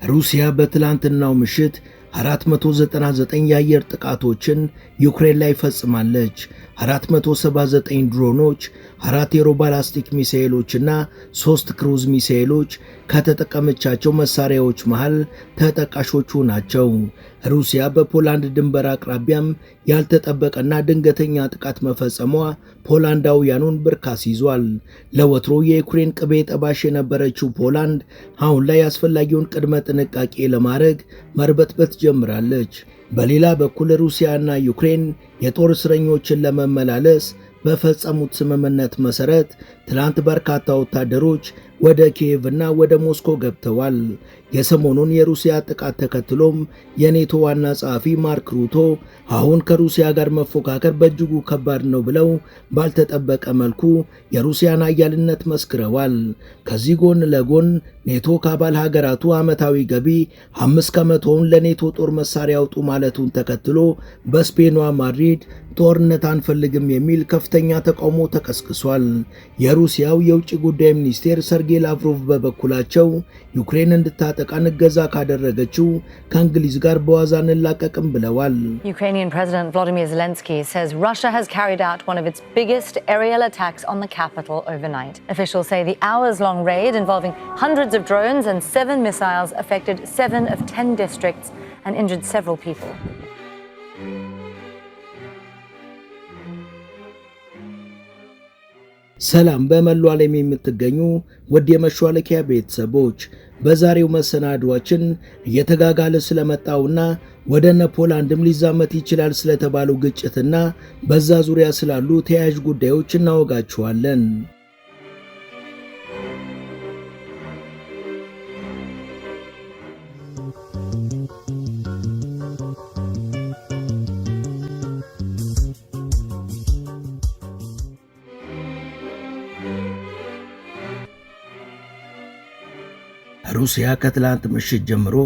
ሩሲያ በትላንትናው ምሽት 499 የአየር ጥቃቶችን ዩክሬን ላይ ፈጽማለች። 479 ድሮኖች፣ 4 የሮባላስቲክ ሚሳኤሎችና 3 ክሩዝ ሚሳኤሎች ከተጠቀመቻቸው መሳሪያዎች መሃል ተጠቃሾቹ ናቸው። ሩሲያ በፖላንድ ድንበር አቅራቢያም ያልተጠበቀና ድንገተኛ ጥቃት መፈጸሟ ፖላንዳውያኑን ብርካስ ይዟል። ለወትሮ የዩክሬን ቅቤ ጠባሽ የነበረችው ፖላንድ አሁን ላይ አስፈላጊውን ቅድመ ጥንቃቄ ለማድረግ መርበትበት ጀምራለች። በሌላ በኩል ሩሲያና ዩክሬን የጦር እስረኞችን ለመመላለስ በፈጸሙት ስምምነት መሰረት ትላንት በርካታ ወታደሮች ወደ ኪየቭ እና ወደ ሞስኮ ገብተዋል። የሰሞኑን የሩሲያ ጥቃት ተከትሎም የኔቶ ዋና ጸሐፊ ማርክ ሩቶ አሁን ከሩሲያ ጋር መፎካከር በእጅጉ ከባድ ነው ብለው ባልተጠበቀ መልኩ የሩሲያን ኃያልነት መስክረዋል። ከዚህ ጎን ለጎን ኔቶ ከአባል ሀገራቱ ዓመታዊ ገቢ 5 ከመቶውን ለኔቶ ጦር መሳሪያ ያውጡ ማለቱን ተከትሎ በስፔኗ ማድሪድ ጦርነት አንፈልግም የሚል ከፍተኛ ተቃውሞ ተቀስቅሷል። የሩሲያው የውጭ ጉዳይ ሚኒስቴር ሰርጌይ ላቭሮቭ በበኩላቸው ዩክሬን እንድታጠቃን እገዛ ካደረገችው ከእንግሊዝ ጋር በዋዛ እንላቀቅም ብለዋል። Ukrainian President Volodymyr Zelensky says Russia has carried out one of its biggest aerial attacks on the capital overnight. Officials say the hours-long raid involving hundreds of drones and 7 missiles affected 7 of 10 districts and injured several people. ሰላም በመላው ዓለም የምትገኙ ውድ የመሿለኪያ ቤተሰቦች፣ በዛሬው መሰናዷችን እየተጋጋለ ስለመጣውና ወደነ ፖላንድም ሊዛመት ይችላል ስለተባለው ግጭትና በዛ ዙሪያ ስላሉ ተያያዥ ጉዳዮች እናወጋችኋለን። ሩሲያ ከትላንት ምሽት ጀምሮ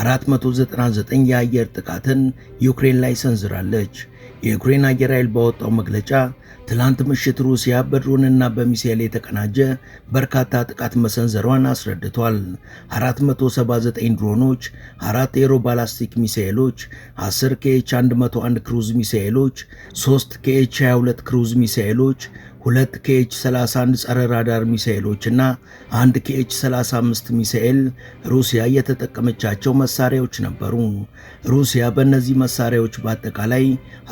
499 የአየር ጥቃትን ዩክሬን ላይ ሰንዝራለች። የዩክሬን አየር ኃይል ባወጣው መግለጫ ትላንት ምሽት ሩሲያ በድሮንና በሚሳኤል የተቀናጀ በርካታ ጥቃት መሰንዘሯን አስረድቷል። 479 ድሮኖች፣ 4 የሮባላስቲክ ሚሳኤሎች፣ 10 KH-101 ክሩዝ ሚሳኤሎች፣ 3 KH-22 ክሩዝ ሚሳኤሎች፣ 2 KH-31 ጸረ ራዳር ሚሳኤሎችና 1 KH-35 ሚሳኤል ሩሲያ የተጠቀመቻቸው መሳሪያዎች ነበሩ። ሩሲያ በእነዚህ መሳሪያዎች በአጠቃላይ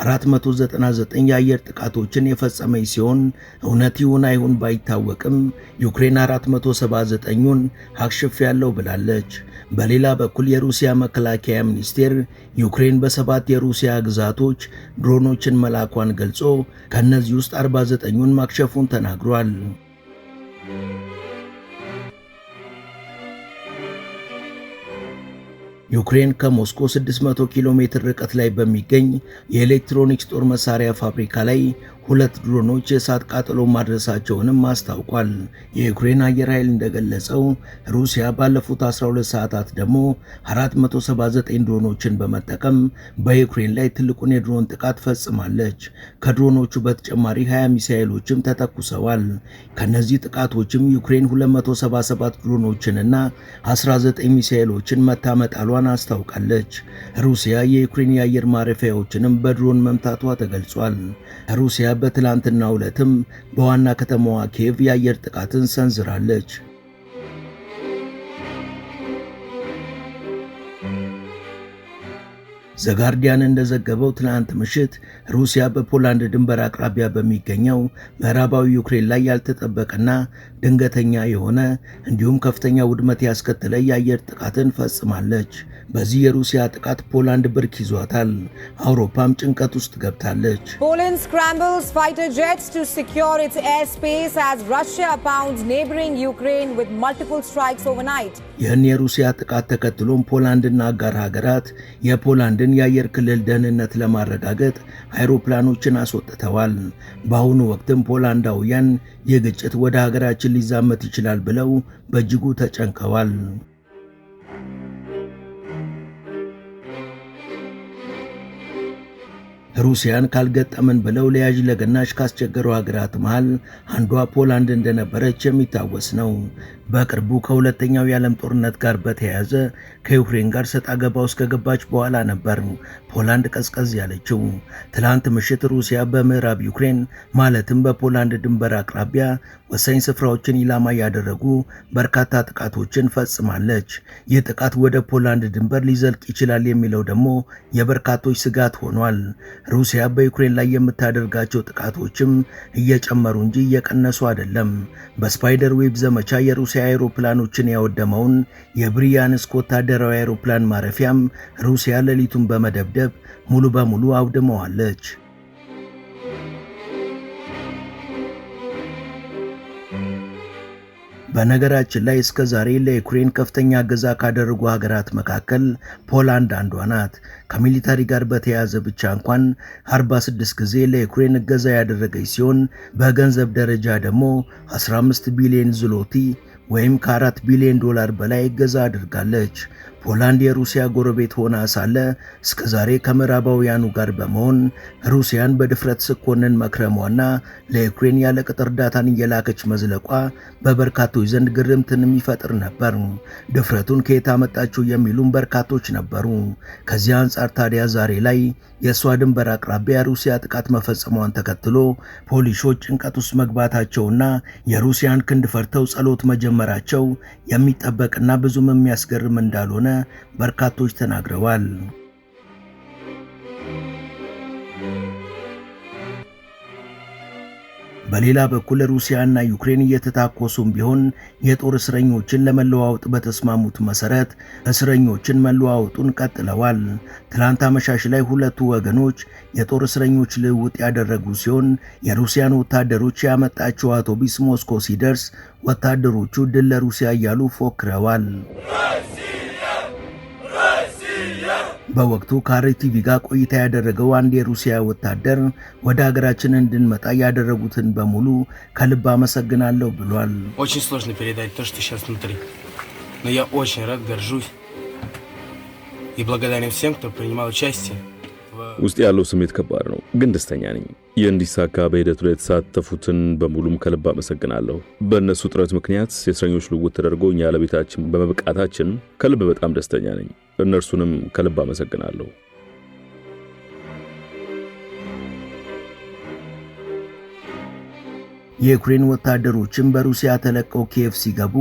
499 የአየር ጥቃቶችን የፈጸመች ሲሆን እውነት ይሁን አይሁን ባይታወቅም ዩክሬን 479ን አክሽፌያለሁ ብላለች። በሌላ በኩል የሩሲያ መከላከያ ሚኒስቴር ዩክሬን በ7 የሩሲያ ግዛቶች ድሮኖችን መላኳን ገልጾ ከነዚህ ውስጥ 49ን ማክሸፉን ተናግሯል። ዩክሬን ከሞስኮ 600 ኪሎ ሜትር ርቀት ላይ በሚገኝ የኤሌክትሮኒክስ ጦር መሳሪያ ፋብሪካ ላይ 2 ድሮኖች የእሳት ቃጠሎ ማድረሳቸውንም አስታውቋል። የዩክሬን አየር ኃይል እንደገለጸው ሩሲያ ባለፉት 12 ሰዓታት ደግሞ 479 ድሮኖችን በመጠቀም በዩክሬን ላይ ትልቁን የድሮን ጥቃት ፈጽማለች። ከድሮኖቹ በተጨማሪ 20 ሚሳኤሎችም ተተኩሰዋል። ከነዚህ ጥቃቶችም ዩክሬን 277 ድሮኖችንና 19 ሚሳኤሎችን መታመጣሏን አስታውቃለች። ሩሲያ የዩክሬን የአየር ማረፊያዎችንም በድሮን መምታቷ ተገልጿል። ሩሲያ በትላንትናው ዕለትም በዋና ከተማዋ ኪየቭ የአየር ጥቃትን ሰንዝራለች። ዘጋርዲያን እንደዘገበው ትላንት ምሽት ሩሲያ በፖላንድ ድንበር አቅራቢያ በሚገኘው ምዕራባዊ ዩክሬን ላይ ያልተጠበቀና ድንገተኛ የሆነ እንዲሁም ከፍተኛ ውድመት ያስከተለ የአየር ጥቃትን ፈጽማለች። በዚህ የሩሲያ ጥቃት ፖላንድ ብርክ ይዟታል። አውሮፓም ጭንቀት ውስጥ ገብታለች። Poland scrambles fighter jets to secure its airspace as Russia pounds neighboring Ukraine with multiple strikes overnight. ይህን የሩሲያ ጥቃት ተከትሎም ፖላንድና አጋር ሀገራት የፖላንድን የአየር ክልል ደህንነት ለማረጋገጥ አይሮፕላኖችን አስወጥተዋል። በአሁኑ ወቅትም ፖላንዳውያን ይህ ግጭት ወደ ሀገራችን ሊዛመት ይችላል ብለው በእጅጉ ተጨንቀዋል። ሩሲያን ካልገጠመን ብለው ለያዥ ለገናሽ ካስቸገሩ ሀገራት መሃል አንዷ ፖላንድ እንደነበረች የሚታወስ ነው። በቅርቡ ከሁለተኛው የዓለም ጦርነት ጋር በተያያዘ ከዩክሬን ጋር ሰጣ ገባ ውስጥ ከገባች በኋላ ነበር ፖላንድ ቀዝቀዝ ያለችው። ትላንት ምሽት ሩሲያ በምዕራብ ዩክሬን ማለትም በፖላንድ ድንበር አቅራቢያ ወሳኝ ስፍራዎችን ኢላማ ያደረጉ በርካታ ጥቃቶችን ፈጽማለች። ይህ ጥቃት ወደ ፖላንድ ድንበር ሊዘልቅ ይችላል የሚለው ደግሞ የበርካቶች ስጋት ሆኗል። ሩሲያ በዩክሬን ላይ የምታደርጋቸው ጥቃቶችም እየጨመሩ እንጂ እየቀነሱ አይደለም። በስፓይደር ዌብ ዘመቻ የሩሲያ አውሮፕላኖችን ያወደመውን የብሪያንስክ ወታደራዊ አውሮፕላን ማረፊያም ሩሲያ ሌሊቱን በመደብደብ ሙሉ በሙሉ አውድመዋለች። በነገራችን ላይ እስከ ዛሬ ለዩክሬን ከፍተኛ እገዛ ካደረጉ ሀገራት መካከል ፖላንድ አንዷ ናት። ከሚሊታሪ ጋር በተያያዘ ብቻ እንኳን 46 ጊዜ ለዩክሬን እገዛ ያደረገች ሲሆን በገንዘብ ደረጃ ደግሞ 15 ቢሊዮን ዝሎቲ ወይም ከ4 ቢሊዮን ዶላር በላይ እገዛ አድርጋለች። ፖላንድ የሩሲያ ጎረቤት ሆና ሳለ እስከ ዛሬ ከምዕራባውያኑ ጋር በመሆን ሩሲያን በድፍረት ስኮንን መክረሟና ለዩክሬን ያለ ቅጥ እርዳታን እየላከች መዝለቋ በበርካቶች ዘንድ ግርምትን የሚፈጥር ነበር። ድፍረቱን ከየት አመጣችው የሚሉም በርካቶች ነበሩ። ከዚህ አንጻር ታዲያ ዛሬ ላይ የእሷ ድንበር አቅራቢያ ሩሲያ ጥቃት መፈጸሟን ተከትሎ ፖሊሾች ጭንቀት ውስጥ መግባታቸውና የሩሲያን ክንድ ፈርተው ጸሎት መጀመራቸው የሚጠበቅና ብዙም የሚያስገርም እንዳልሆነ በርካቶች ተናግረዋል። በሌላ በኩል ሩሲያና ዩክሬን እየተታኮሱም ቢሆን የጦር እስረኞችን ለመለዋወጥ በተስማሙት መሰረት እስረኞችን መለዋወጡን ቀጥለዋል። ትላንት አመሻሽ ላይ ሁለቱ ወገኖች የጦር እስረኞች ልውውጥ ያደረጉ ሲሆን የሩሲያን ወታደሮች ያመጣቸው አውቶቡስ ሞስኮ ሲደርስ ወታደሮቹ ድል ለሩሲያ እያሉ ፎክረዋል። በወቅቱ ከአርቲቪ ጋር ቆይታ ያደረገው አንድ የሩሲያ ወታደር ወደ ሀገራችን እንድንመጣ ያደረጉትን በሙሉ ከልብ አመሰግናለሁ ብሏል። Очень сложно передать то, что сейчас внутри. Но я очень рад, горжусь и благодарен всем, кто принимал участие. ውስጥ ያለው ስሜት ከባድ ነው፣ ግን ደስተኛ ነኝ። የእንዲሳካ በሂደቱ ላይ የተሳተፉትን በሙሉም ከልብ አመሰግናለሁ። በእነሱ ጥረት ምክንያት የእስረኞች ልውውጥ ተደርጎ እኛ ለቤታችን በመብቃታችን ከልብ በጣም ደስተኛ ነኝ። እነርሱንም ከልብ አመሰግናለሁ። የዩክሬን ወታደሮችን በሩሲያ ተለቀው ኪየቭ ሲገቡ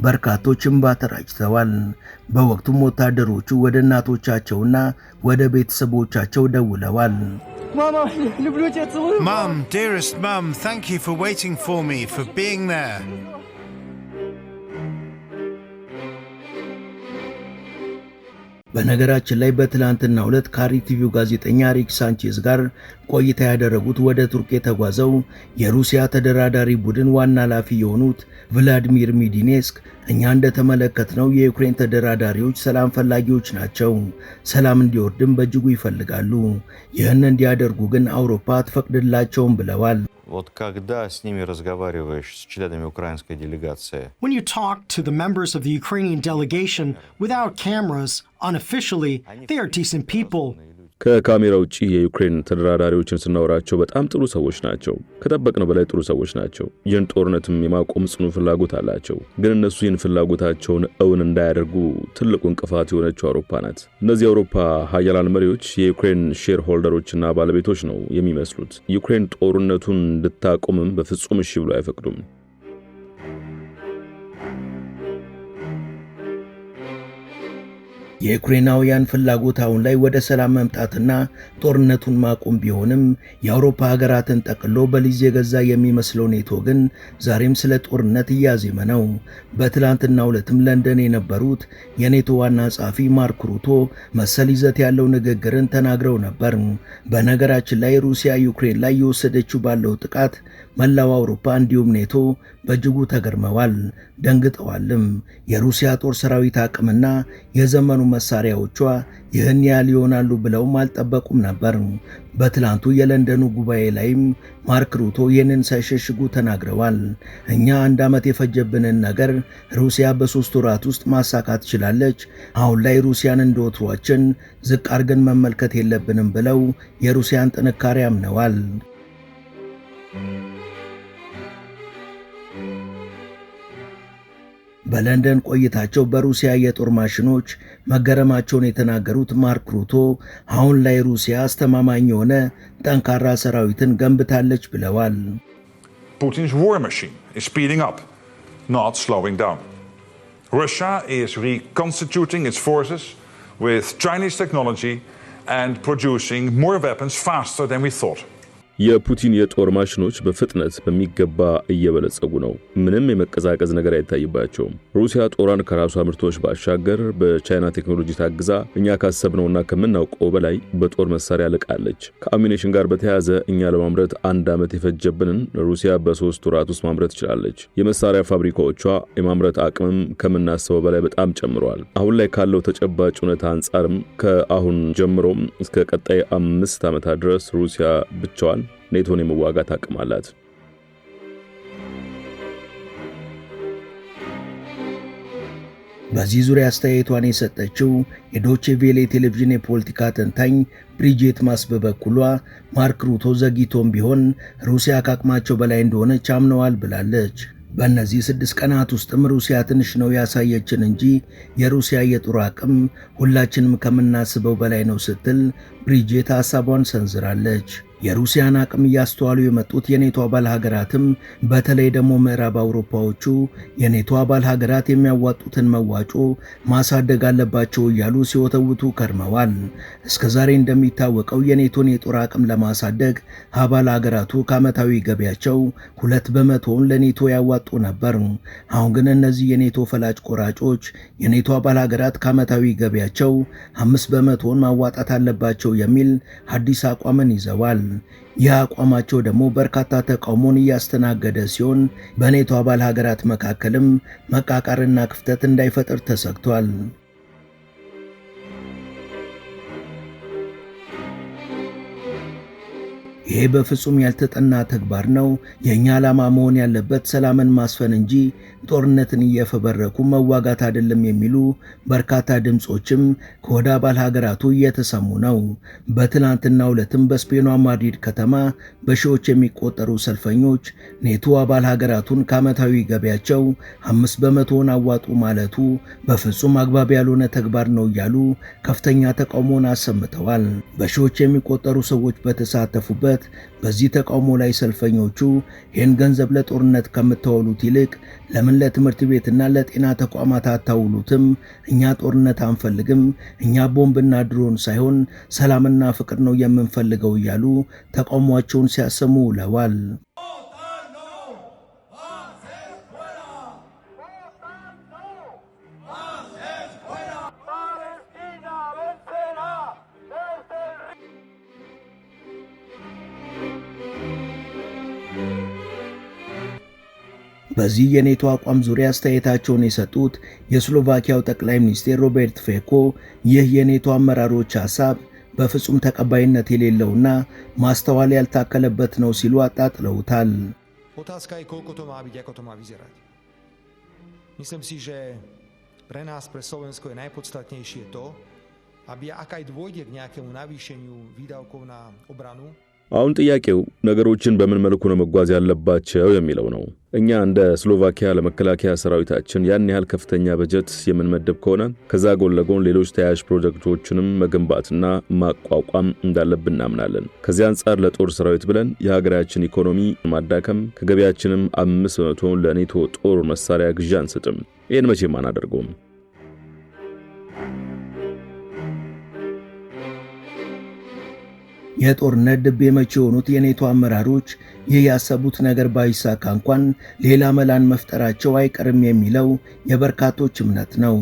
በርካቶች እንባ ተራጭተዋል። በወቅቱም ወታደሮቹ ወደ እናቶቻቸውና ወደ ቤተሰቦቻቸው ደውለዋል። Mom, dearest Mom, thank you for waiting for me, for being there. በነገራችን ላይ በትላንትናው ዕለት ከአርቲቪው ጋዜጠኛ ሪክ ሳንቼዝ ጋር ቆይታ ያደረጉት ወደ ቱርክ የተጓዘው የሩሲያ ተደራዳሪ ቡድን ዋና ኃላፊ የሆኑት ቭላዲሚር ሚዲኔስክ እኛ እንደተመለከትነው የዩክሬን ተደራዳሪዎች ሰላም ፈላጊዎች ናቸው፣ ሰላም እንዲወርድም በእጅጉ ይፈልጋሉ። ይህን እንዲያደርጉ ግን አውሮፓ አትፈቅድላቸውም ብለዋል። Вот когда с ними разговариваешь, с членами украинской делегации? When you talk to the members of the Ukrainian delegation without cameras, unofficially, they are decent people. ከካሜራ ውጪ የዩክሬን ተደራዳሪዎችን ስናወራቸው በጣም ጥሩ ሰዎች ናቸው። ከጠበቅነው በላይ ጥሩ ሰዎች ናቸው። ይህን ጦርነትም የማቆም ጽኑ ፍላጎት አላቸው። ግን እነሱ ይህን ፍላጎታቸውን እውን እንዳያደርጉ ትልቁ እንቅፋት የሆነችው አውሮፓ ናት። እነዚህ የአውሮፓ ሀያላን መሪዎች የዩክሬን ሼር ሆልደሮችና ባለቤቶች ነው የሚመስሉት። ዩክሬን ጦርነቱን እንድታቆምም በፍጹም እሺ ብሎ አይፈቅዱም። የዩክሬናውያን ፍላጎት አሁን ላይ ወደ ሰላም መምጣትና ጦርነቱን ማቆም ቢሆንም የአውሮፓ ሀገራትን ጠቅሎ በሊዝ የገዛ የሚመስለው ኔቶ ግን ዛሬም ስለ ጦርነት እያዜመ ነው። በትላንትናው ዕለትም ለንደን የነበሩት የኔቶ ዋና ጸሐፊ ማርክ ሩቶ መሰል ይዘት ያለው ንግግርን ተናግረው ነበር። በነገራችን ላይ ሩሲያ ዩክሬን ላይ የወሰደችው ባለው ጥቃት መላው አውሮፓ እንዲሁም ኔቶ በእጅጉ ተገርመዋል፣ ደንግጠዋልም። የሩሲያ ጦር ሰራዊት አቅምና የዘመኑ መሳሪያዎቿ ይህን ያህል ይሆናሉ ብለውም አልጠበቁም ነበር። በትላንቱ የለንደኑ ጉባኤ ላይም ማርክ ሩቶ ይህንን ሳይሸሽጉ ተናግረዋል። እኛ 1 ዓመት የፈጀብንን ነገር ሩሲያ በ3 ወራት ውስጥ ማሳካት ትችላለች። አሁን ላይ ሩሲያን እንደወትሯችን ዝቅ አድርገን መመልከት የለብንም ብለው የሩሲያን ጥንካሬ አምነዋል። በለንደን ቆይታቸው በሩሲያ የጦር ማሽኖች መገረማቸውን የተናገሩት ማርክ ሩቶ አሁን ላይ ሩሲያ አስተማማኝ የሆነ ጠንካራ ሰራዊትን ገንብታለች ብለዋል። Putin's war machine is speeding up, not slowing down. Russia is reconstituting its forces with Chinese technology and producing more weapons faster than we thought. የፑቲን የጦር ማሽኖች በፍጥነት በሚገባ እየበለጸጉ ነው። ምንም የመቀዛቀዝ ነገር አይታይባቸውም። ሩሲያ ጦሯን ከራሷ ምርቶች ባሻገር በቻይና ቴክኖሎጂ ታግዛ እኛ ካሰብነውና ከምናውቀው በላይ በጦር መሳሪያ ልቃለች። ከአሚኔሽን ጋር በተያያዘ እኛ ለማምረት 1 ዓመት የፈጀብንን ሩሲያ በ3 ወራት ውስጥ ማምረት ትችላለች። የመሳሪያ ፋብሪካዎቿ የማምረት አቅምም ከምናስበው በላይ በጣም ጨምሯል። አሁን ላይ ካለው ተጨባጭ ሁኔታ አንጻርም ከአሁን ጀምሮም እስከ ቀጣይ 5 ዓመታት ድረስ ሩሲያ ብቻዋን ኔቶን የመዋጋት አቅም አላት። በዚህ ዙሪያ አስተያየቷን የሰጠችው የዶቼ ቬሌ ቴሌቪዥን የፖለቲካ ተንታኝ ብሪጄት ማስ በበኩሏ ማርክ ሩቶ ዘግይቶም ቢሆን ሩሲያ ከአቅማቸው በላይ እንደሆነች አምነዋል ብላለች። በእነዚህ 6 ቀናት ውስጥም ሩሲያ ትንሽ ነው ያሳየችን እንጂ የሩሲያ የጦር አቅም ሁላችንም ከምናስበው በላይ ነው ስትል ብሪጄት ሐሳቧን ሰንዝራለች። የሩሲያን አቅም እያስተዋሉ የመጡት የኔቶ አባል ሀገራትም በተለይ ደግሞ ምዕራብ አውሮፓዎቹ የኔቶ አባል ሀገራት የሚያዋጡትን መዋጮ ማሳደግ አለባቸው እያሉ ሲወተውቱ ከርመዋል። እስከዛሬ እንደሚታወቀው የኔቶን የጦር አቅም ለማሳደግ አባል ሀገራቱ ከዓመታዊ ገቢያቸው 2% ለኔቶ ያዋጡ ነበር። አሁን ግን እነዚህ የኔቶ ፈላጭ ቆራጮች የኔቶ አባል ሀገራት ከዓመታዊ ገቢያቸው 5% ማዋጣት አለባቸው የሚል አዲስ አቋምን ይዘዋል። ይህ አቋማቸው ደግሞ በርካታ ተቃውሞን እያስተናገደ ሲሆን በኔቶ አባል ሀገራት መካከልም መቃቃርና ክፍተት እንዳይፈጠር ተሰግቷል። ይሄ በፍጹም ያልተጠና ተግባር ነው። የኛ ዓላማ መሆን ያለበት ሰላምን ማስፈን እንጂ ጦርነትን እየፈበረኩ መዋጋት አይደለም የሚሉ በርካታ ድምጾችም ከወደ አባል ሀገራቱ እየተሰሙ ነው። በትናንትናው ዕለትም በስፔኗ ማድሪድ ከተማ በሺዎች የሚቆጠሩ ሰልፈኞች ኔቶ አባል ሀገራቱን ከዓመታዊ ገቢያቸው 5% አዋጡ ማለቱ በፍጹም አግባብ ያልሆነ ተግባር ነው እያሉ ከፍተኛ ተቃውሞን አሰምተዋል። በሺዎች የሚቆጠሩ ሰዎች በተሳተፉበት በዚህ ተቃውሞ ላይ ሰልፈኞቹ ይህን ገንዘብ ለጦርነት ከምታውሉት ይልቅ ለምን ለትምህርት ቤትና ለጤና ተቋማት አታውሉትም? እኛ ጦርነት አንፈልግም፣ እኛ ቦምብና ድሮን ሳይሆን ሰላምና ፍቅር ነው የምንፈልገው እያሉ ተቃውሟቸውን ሲያሰሙ ውለዋል። በዚህ የኔቶ አቋም ዙሪያ አስተያየታቸውን የሰጡት የስሎቫኪያው ጠቅላይ ሚኒስትር ሮበርት ፌኮ ይህ የኔቶ አመራሮች ሐሳብ በፍጹም ተቀባይነት የሌለውና ማስተዋል ያልታከለበት ነው ሲሉ አጣጥለውታል። Otázka je, koľko to má byť, ako to má vyzerať. Myslím si, že pre nás, pre Slovensko je najpodstatnejšie to, aby ak aj dôjde k nejakému navýšeniu výdavkov na obranu, አሁን ጥያቄው ነገሮችን በምን መልኩ ነው መጓዝ ያለባቸው የሚለው ነው። እኛ እንደ ስሎቫኪያ ለመከላከያ ሰራዊታችን ያን ያህል ከፍተኛ በጀት የምንመድብ ከሆነ ከዛ ጎን ለጎን ሌሎች ተያያዥ ፕሮጀክቶችንም መገንባትና ማቋቋም እንዳለብን እናምናለን። ከዚህ አንጻር ለጦር ሰራዊት ብለን የሀገራችን ኢኮኖሚ ማዳከም ከገቢያችንም 5% ለኔቶ ጦር መሳሪያ ግዢ አንሰጥም። ይህን መቼም አናደርገውም። የጦርነት ድቤ መቼ የሆኑት የኔቶ አመራሮች ይህ ያሰቡት ነገር ባይሳካ እንኳን ሌላ መላን መፍጠራቸው አይቀርም የሚለው የበርካቶች እምነት ነው።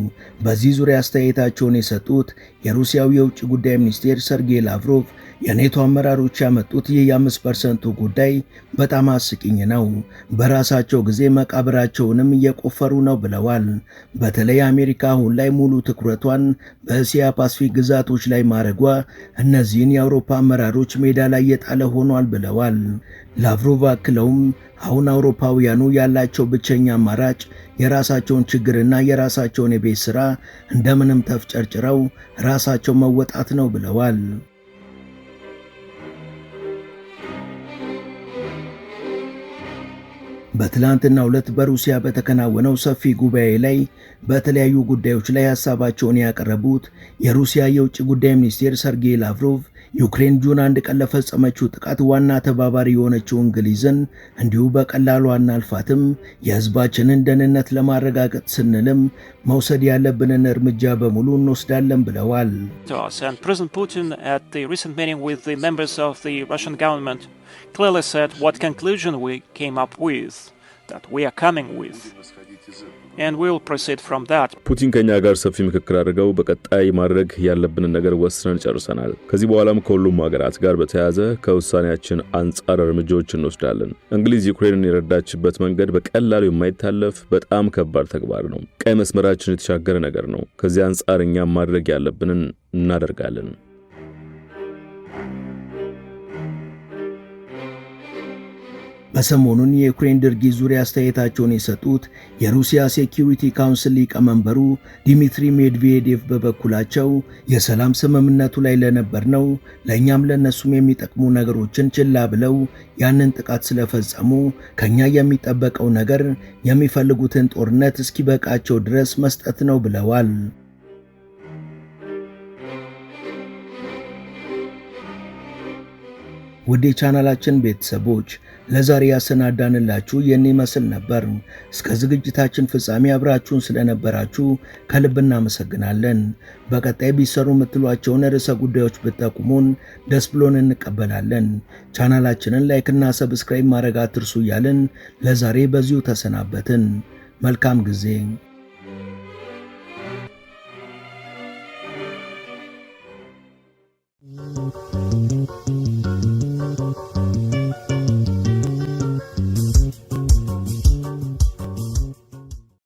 በዚህ ዙሪያ አስተያየታቸውን የሰጡት የሩሲያው የውጭ ጉዳይ ሚኒስቴር ሰርጌይ ላቭሮቭ የኔቶ አመራሮች ያመጡት ይህ የ5% ጉዳይ በጣም አስቂኝ ነው፣ በራሳቸው ጊዜ መቃብራቸውንም እየቆፈሩ ነው ብለዋል። በተለይ አሜሪካ አሁን ላይ ሙሉ ትኩረቷን በእስያ ፓሲፊክ ግዛቶች ላይ ማድረጓ እነዚህን የአውሮፓ አመራሮች ሜዳ ላይ የጣለ ሆኗል ብለዋል። ላቭሮቭ አክለውም አሁን አውሮፓውያኑ ያላቸው ብቸኛ አማራጭ የራሳቸውን ችግርና የራሳቸውን የቤት ሥራ እንደምንም ተፍጨርጭረው ራሳቸው መወጣት ነው ብለዋል። በትላንትናው ዕለት በሩሲያ በተከናወነው ሰፊ ጉባኤ ላይ በተለያዩ ጉዳዮች ላይ ሐሳባቸውን ያቀረቡት የሩሲያ የውጭ ጉዳይ ሚኒስቴር ሰርጌይ ላቭሮቭ ዩክሬን ጁን 1 ቀን ለፈጸመችው ጥቃት ዋና ተባባሪ የሆነችው እንግሊዝን እንዲሁ በቀላሉ አናልፋትም፣ የሕዝባችንን ደህንነት ለማረጋገጥ ስንልም መውሰድ ያለብንን እርምጃ በሙሉ እንወስዳለን ብለዋል። President Putin at the recent meeting with the members of the Russian government clearly said what conclusion we came up with, that we are coming with. And we will proceed from that. ፑቲን ከኛ ጋር ሰፊ ምክክር አድርገው በቀጣይ ማድረግ ያለብንን ነገር ወስነን ጨርሰናል። ከዚህ በኋላም ከሁሉም ሀገራት ጋር በተያያዘ ከውሳኔያችን አንጻር እርምጃዎችን እንወስዳለን። እንግሊዝ ዩክሬንን የረዳችበት መንገድ በቀላሉ የማይታለፍ በጣም ከባድ ተግባር ነው። ቀይ መስመራችን የተሻገረ ነገር ነው። ከዚህ አንጻር እኛም ማድረግ ያለብንን እናደርጋለን። በሰሞኑን የዩክሬን ድርጊት ዙሪያ አስተያየታቸውን የሰጡት የሩሲያ ሴኪዩሪቲ ካውንስል ሊቀመንበሩ ዲሚትሪ ሜድቬዴቭ በበኩላቸው የሰላም ስምምነቱ ላይ ለነበርነው ለእኛም ለነሱም የሚጠቅሙ ነገሮችን ችላ ብለው ያንን ጥቃት ስለፈጸሙ ከኛ የሚጠበቀው ነገር የሚፈልጉትን ጦርነት እስኪበቃቸው ድረስ መስጠት ነው ብለዋል። ውድ የቻናላችን ቤተሰቦች ለዛሬ ያሰናዳንላችሁ የኔ መስል ነበር። እስከ ዝግጅታችን ፍጻሜ አብራችሁን ስለነበራችሁ ከልብ እናመሰግናለን። በቀጣይ ቢሰሩ የምትሏቸውን ርዕሰ ጉዳዮች ብትጠቁሙን ደስ ብሎን እንቀበላለን። ቻናላችንን ላይክና ሰብስክራይብ ማድረግ አትርሱ እያልን ለዛሬ በዚሁ ተሰናበትን። መልካም ጊዜ።